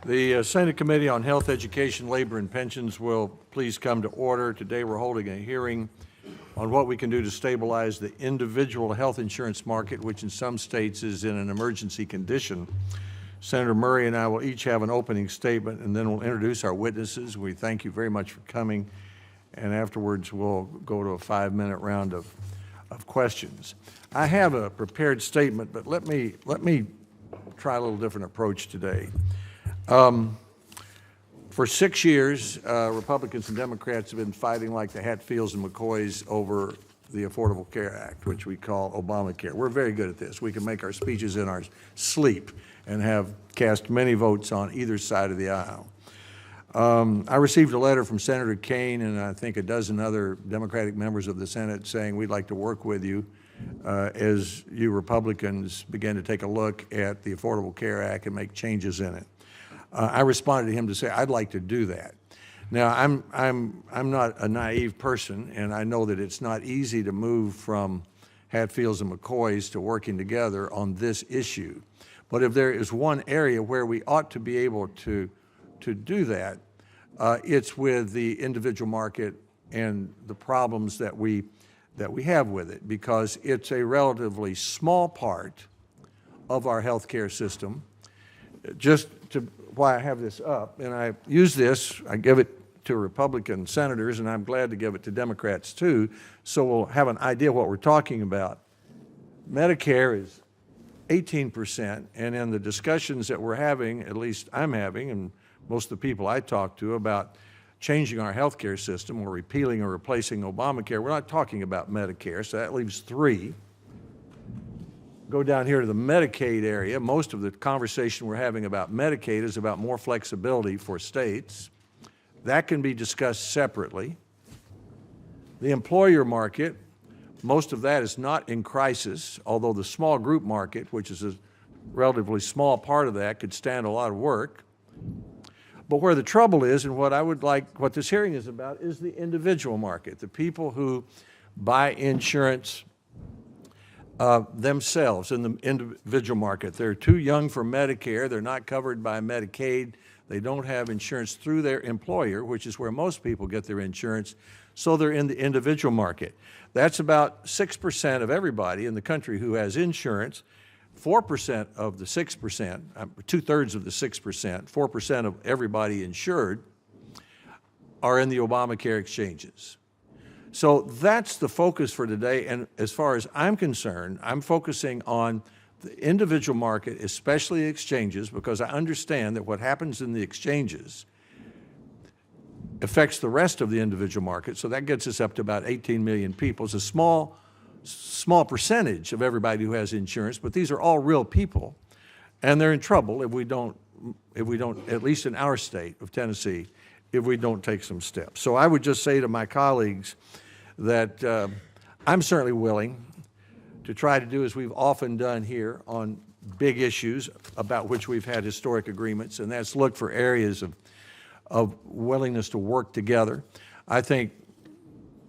The Senate Committee on Health, Education, Labor, and Pensions will please come to order. Today we're holding a hearing on what we can do to stabilize the individual health insurance market, which in some states is in an emergency condition. Senator Murray and I will each have an opening statement, and then we'll introduce our witnesses. We thank you very much for coming, and afterwards we'll go to a 5-minute round of questions. I have a prepared statement, but let me try a little different approach today. For 6 years, Republicans and Democrats have been fighting like the Hatfields and McCoys over the Affordable Care Act, which we call Obamacare. We're very good at this. We can make our speeches in our sleep and have cast many votes on either side of the aisle. I received a letter from Senator Kaine and I think a dozen other Democratic members of the Senate saying we'd like to work with you as you Republicans begin to take a look at the Affordable Care Act and make changes in it. I responded to him to say I'd like to do that. Now I'm not a naive person, and I know that it's not easy to move from Hatfields and McCoys to working together on this issue. But if there is one area where we ought to be able to do that, it's with the individual market and the problems that we have with it, because it's a relatively small part of our health care system. Just to why I have this up, and I use this, I give it to Republican senators, and I'm glad to give it to Democrats too, so we'll have an idea what we're talking about. Medicare is 18%, and in the discussions that we're having, at least I'm having, and most of the people I talk to about changing our health care system or repealing or replacing Obamacare, we're not talking about Medicare, so that leaves 3. Go down here to the Medicaid area. Most of the conversation we're having about Medicaid is about more flexibility for states. That can be discussed separately. The employer market, most of that is not in crisis, although the small group market, which is a relatively small part of that, could stand a lot of work. But where the trouble is, and what this hearing is about, is the individual market, the people who buy insurance themselves in the individual market. They're too young for Medicare, they're not covered by Medicaid, they don't have insurance through their employer, which is where most people get their insurance, so they're in the individual market. That's about 6% of everybody in the country who has insurance. 4% of the 6%, 2/3 of the 6%, 4% of everybody insured are in the Obamacare exchanges. So that's the focus for today, and as far as I'm concerned, I'm focusing on the individual market, especially exchanges, because I understand that what happens in the exchanges affects the rest of the individual market, so that gets us up to about 18 million people. It's a small percentage of everybody who has insurance, but these are all real people, and they're in trouble if we don't, at least in our state of Tennessee, if we don't take some steps. So I would just say to my colleagues that I'm certainly willing to try to do as we've often done here on big issues about which we've had historic agreements, and that's look for areas of willingness to work together. I think,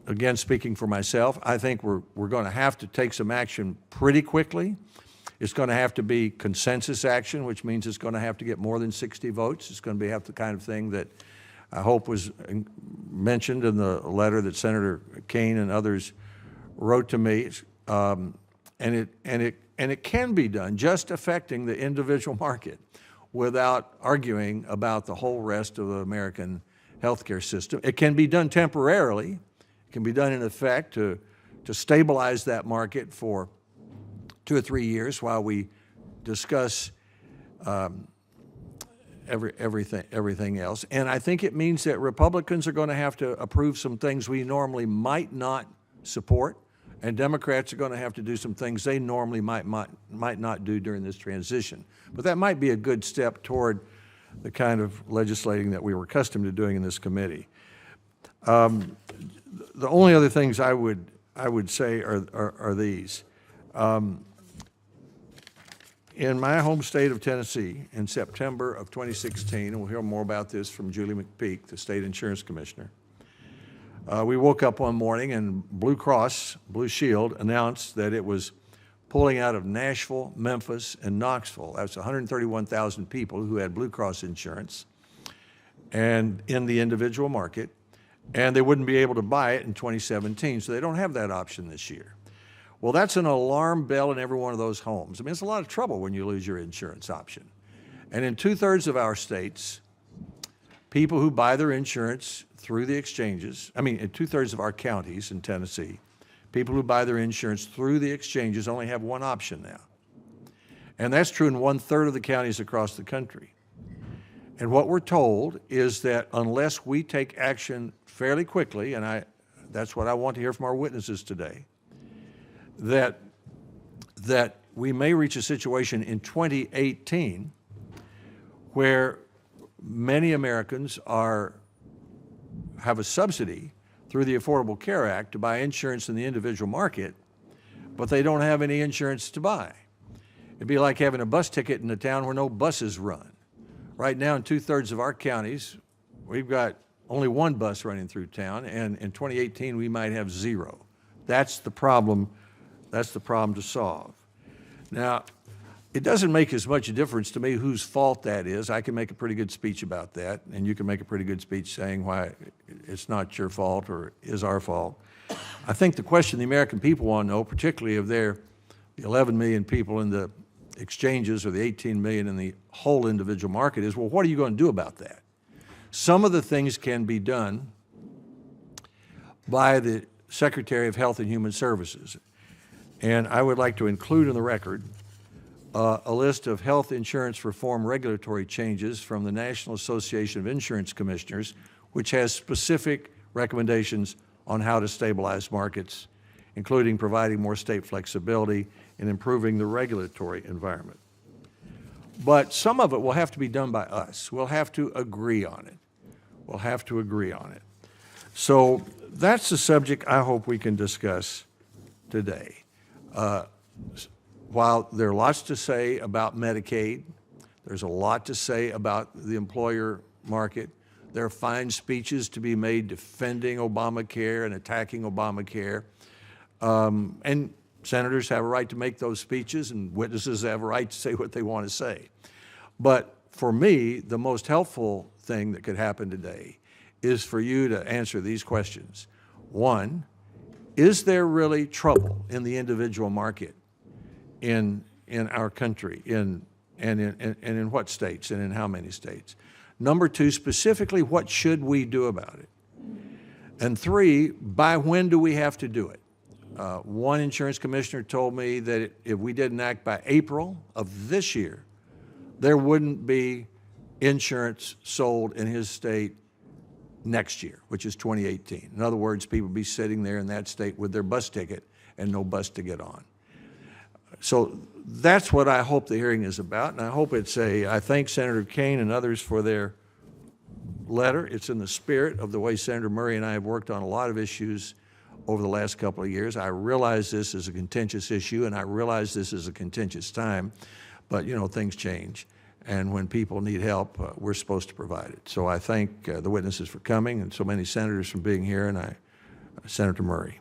again, speaking for myself, I think we're going to have to take some action pretty quickly. It's going to have to be consensus action, which means it's going to have to get more than 60 votes. It's going to have the kind of thing that I hope was mentioned in the letter that Senator Kaine and others wrote to me, and it can be done just affecting the individual market without arguing about the whole rest of the American healthcare system. It can be done temporarily. It can be done in effect to stabilize that market for 2 or 3 years while we discuss everything else. And I think it means that Republicans are going to have to approve some things we normally might not support, and Democrats are going to have to do some things they normally might not do during this transition. But that might be a good step toward the kind of legislating that we were accustomed to doing in this committee. The only other things I would say are these. In my home state of Tennessee, in September of 2016, and we'll hear more about this from Julie McPeak, the state insurance commissioner, we woke up one morning and Blue Cross Blue Shield announced that it was pulling out of Nashville, Memphis, and Knoxville. That's 131,000 people who had Blue Cross insurance and in the individual market, and they wouldn't be able to buy it in 2017, so they don't have that option this year. Well, that's an alarm bell in every one of those homes. I mean, it's a lot of trouble when you lose your insurance option. And in 2/3 of our states, people who buy their insurance through the exchanges, in 2/3 of our counties in Tennessee, people who buy their insurance through the exchanges only have one option now. And that's true in 1/3 of the counties across the country. And what we're told is that unless we take action fairly quickly, and that's what I want to hear from our witnesses today, that we may reach a situation in 2018 where many Americans have a subsidy through the Affordable Care Act to buy insurance in the individual market, but they don't have any insurance to buy. It'd be like having a bus ticket in a town where no buses run. Right now, in 2/3 of our counties, we've got only one bus running through town, and in 2018, we might have 0. That's the problem. That's the problem to solve. Now, it doesn't make as much a difference to me whose fault that is. I can make a pretty good speech about that, and you can make a pretty good speech saying why it's not your fault or is our fault. I think the question the American people want to know, particularly of the 11 million people in the exchanges or the 18 million in the whole individual market is, well, what are you going to do about that? Some of the things can be done by the Secretary of Health and Human Services. And I would like to include in the record a list of health insurance reform regulatory changes from the National Association of Insurance Commissioners, which has specific recommendations on how to stabilize markets, including providing more state flexibility and improving the regulatory environment. But some of it will have to be done by us. We'll have to agree on it. We'll have to agree on it. So that's the subject I hope we can discuss today. While there are lots to say about Medicaid, there's a lot to say about the employer market. There are fine speeches to be made defending Obamacare and attacking Obamacare. And senators have a right to make those speeches, and witnesses have a right to say what they want to say. But for me, the most helpful thing that could happen today is for you to answer these questions. One, is there really trouble in the individual market in our country, and in what states and in how many states? Number two, specifically, what should we do about it? And three, by when do we have to do it? One insurance commissioner told me that if we didn't act by April of this year, there wouldn't be insurance sold in his state next year, which is 2018. In other words, people would be sitting there in that state with their bus ticket and no bus to get on. So that's what I hope the hearing is about, and I hope I thank Senator Kaine and others for their letter. It's in the spirit of the way Senator Murray and I have worked on a lot of issues over the last couple of years. I realize this is a contentious issue, and I realize this is a contentious time, but things change. And when people need help, we're supposed to provide it. So I thank the witnesses for coming and so many senators for being here, and Senator Murray.